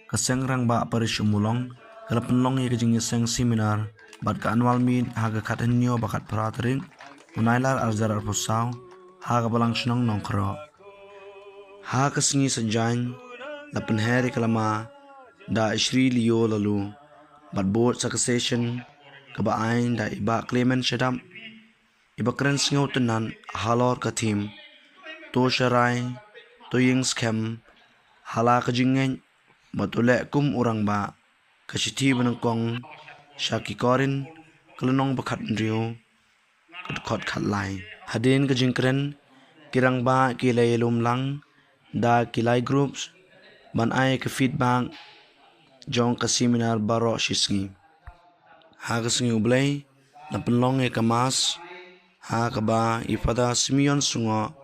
Kaseng rang ba parish umulong, kalapenlong ye kajing seng seminar, bat ka annual meet haga kat henyo bakat pratering, unailar arjar arpusaw, haga balang shnong nongkro. Ha kasengi sanjany, lapen heri kalama, da ishri liyo lalu, bat board succession, kabaain da iba Clement Shadam, iba keren singaw tenan halor katim, to sharai, to ying scam, hala kajingen, batulek kum orang ba, kasiti benengkong, syaki korin, kelenong bakat ndriyo, kedkot kat lai. Hadin kajing keren, kirang ba kilay lum lang, da kilay groups, ban ay ke feedback, jong ka seminar baro shisngi. Ha kasengi ublay, na penlong e kamas, ha kaba ifada Simeon sungo,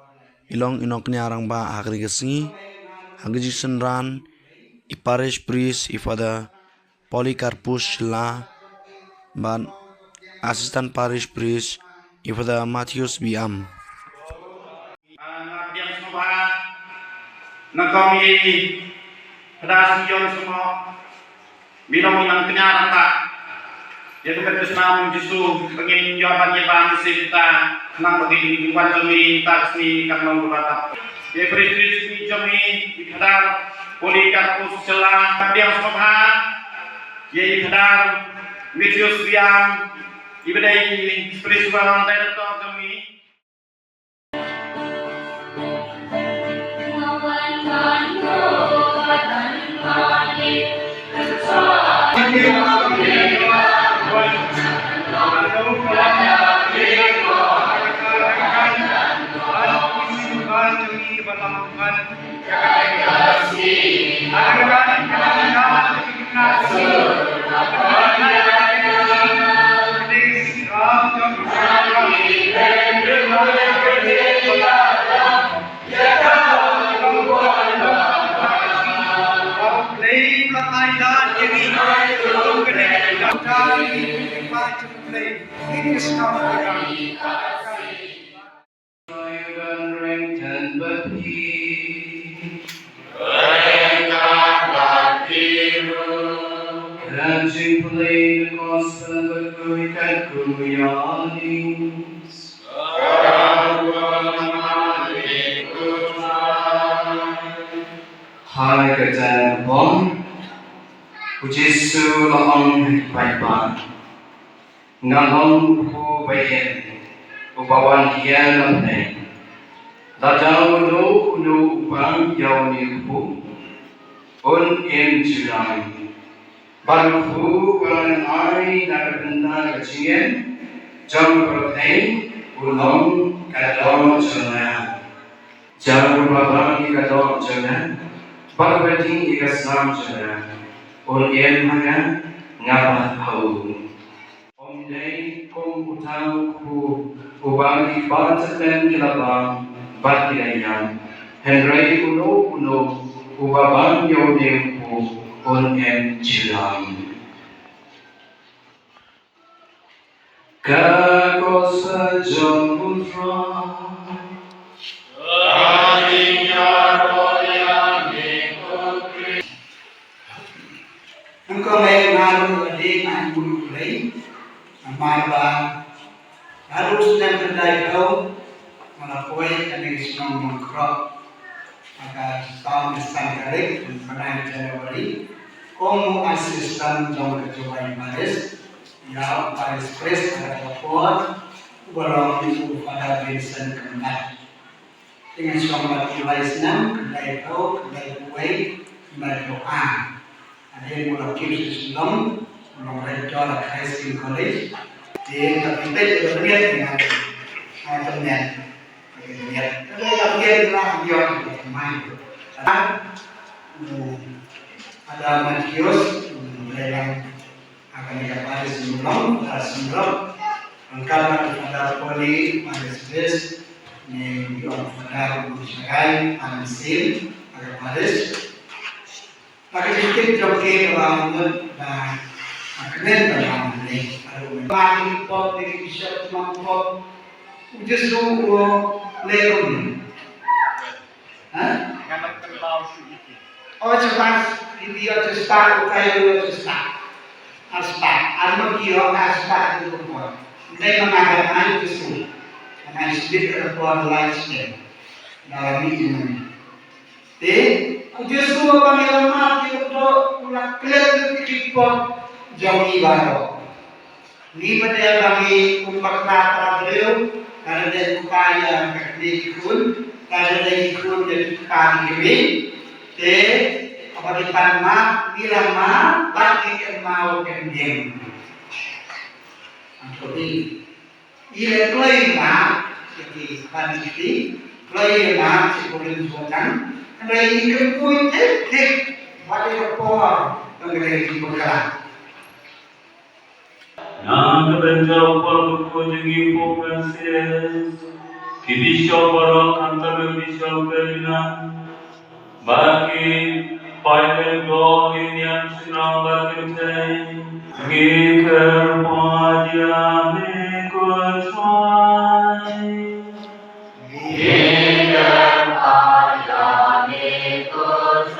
ilong inok niarang ba ha kasengi, ha gajisen ran, iparish priest ifada Polycarpus la, ban assistant parish priest ifada Matthias B.M. Nagkami pada Simeon sungo, bilong inang kenyarang tak. Jadi kita senang justru pengen jawabannya bang kita nang bagi dibuat kami tak sih kalau berbatap. Jadi prinsip kami dikadar Polycarpus celah dia semua jadi dikadar Matthias Biam ibadai spiritual director kami. Hai kerjaan bon, Pujisu laong baikban, ngalong ku bayen, ubawan kian lamne, dadau unu ubang yau ni ku, un in julai, baru ku balan ai dar benda kecien, jam berhei, ulong kadon jana, jam babang kadon jana. Parvati ikasam jana, on yen maga ngabat hau. Om day kom utang ku ubagi banten kilabang batilayam. Henry uno ubabang yodim ku on yen jilam. Kakosa jomudra. Engkau mengaruh adik aku lagi, marah, harus dan berdaya kau, melakukan yang senang mengkerok, maka tahun depan kali, pada Januari, kamu asisten dalam kejuaraan Paris, ya Paris Press ada lapor, belum itu pada Vincent Kembali. Dengan selamat mulai senang, kedai kau, kedai kue, kedai doa. Ada yang mulai kisah sebelum mereka high school college, dia tapi kita juga lihat dengan teman, lihat. Tapi dia bilang dia main. Ada Matius yang akan didapat sebelum, karena ada poli Paris ni orang ada Musyagai, Ansil, ada Paris. Maka sedikit joget orang dan keren dalam ini. Bagi pot dari bishop mangkot, justru lerum. Oh jelas hindi ako start o kayo start. Start. Ano kiyo start itu po. Hindi mga itu mga speaker po ang lifestyle. Dalam ini. Justru Panginoon natin ito ulang kailan po jauh ibarat. Ni pada kami umat nata beliau karena dia upaya keknikun karena dia ikut jadi kami apa di panma nilama bagi mau kendeng. Jadi ile kelima jadi paniti kelima sekolah bukan karena ini pun bagi kepala mengenai bergerak. Yang kebenjau perluku jengi fokuses, kibisyo para kantor bisyo kelina, bagi pilot go yang senang berkerja, giker pajya mekuswai, giker pajya mekuswai.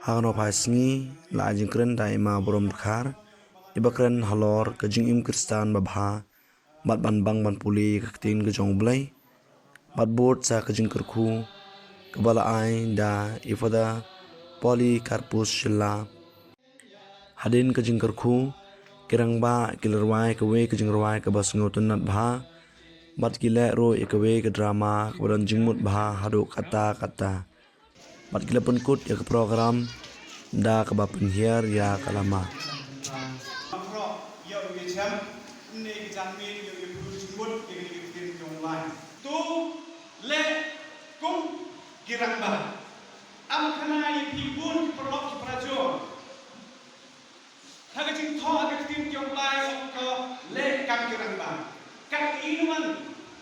Hagan opai singi la ajing kren dai ma borom khar ibakren halor kajing im kristan babha bat ban bang ban puli kaktin kajong blai bat bot sa kajing kerku kebala ai da ifada poli karpus shilla hadin kajing kerku kirang ba kilerwai kawe kajing rawai kabas ngotun nat bha bat gile ro ikawe ke drama kebadan jingmut bha hadu kata bat gila penkut ya ke program da ke bapen hiar ya kalama. Tu le kum kirang ba am kanai pibun perlok prajo haga jing tho haga tin kyong lai ko le kam kirang ba kan inuan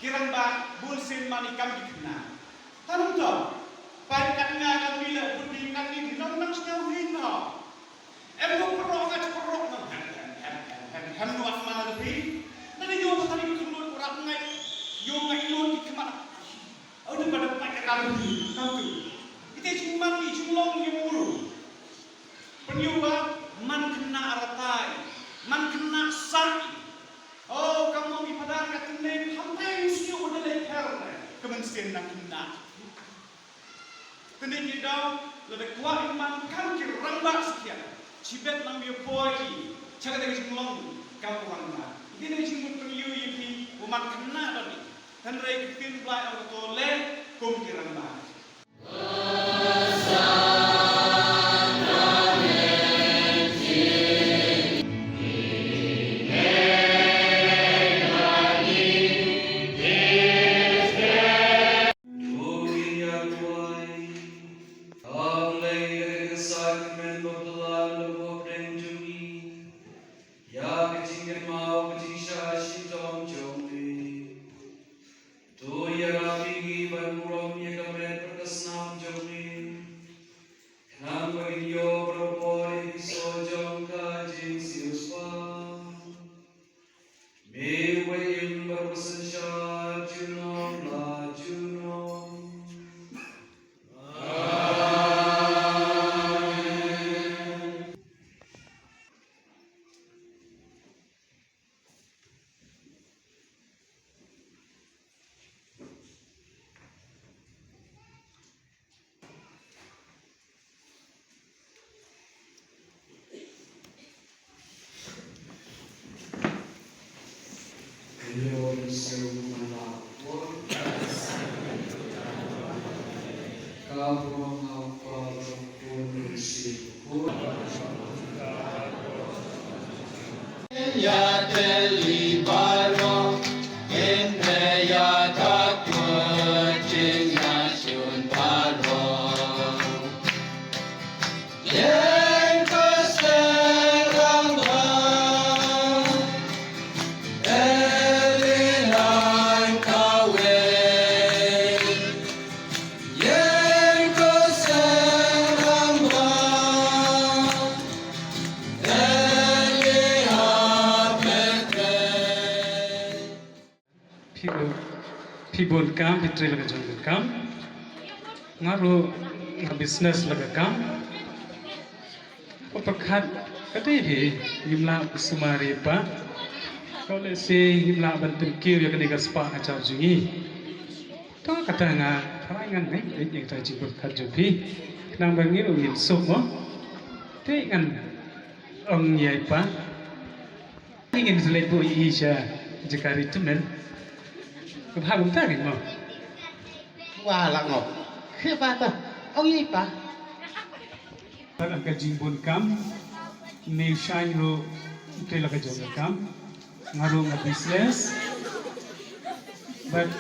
kirang ba bul sin mani kam dikna tanum to pai kan nga kan bila budi kan ni nong nang sel hin no em ko perlok ga perlok no kan nuat mana lebih nani yo tadi kulun urat ngai yo ngai lo di kemana ada pada pakai kami tahu kita cuma ni long yang mulu penyuba man kena aratai man kena sakit oh kamu di padang katene hampai sio udah leher kemensian nak kena tene kita lada kuat iman kan kiramba sekian cibet lang yo poi caga dari long kamu ramba ini cuma penyu yipi umat kena tadi dan rei kitin blai au to le kum kirang ba Tu ya rafi ban rom ye kamen Pibun kam, pitri laga jong kam, ngaru business laga kam, perkat kata ini jumlah sumari pa, kalau si jumlah bantu kiri yang kena gaspa acar jungi, tu kata nga perangan ni, yang kita jemput kat jupi, nang bangir ungin sumo, tu kan ong yai pa, ingin selebu isya jika itu men. Kepaham tak kan? Wah lah ngok. Kenapa tu? Oh iya pak. Kalau angkat jimbun kam, ni shine ro, itu laga jom kam, ngaruh ngah business, but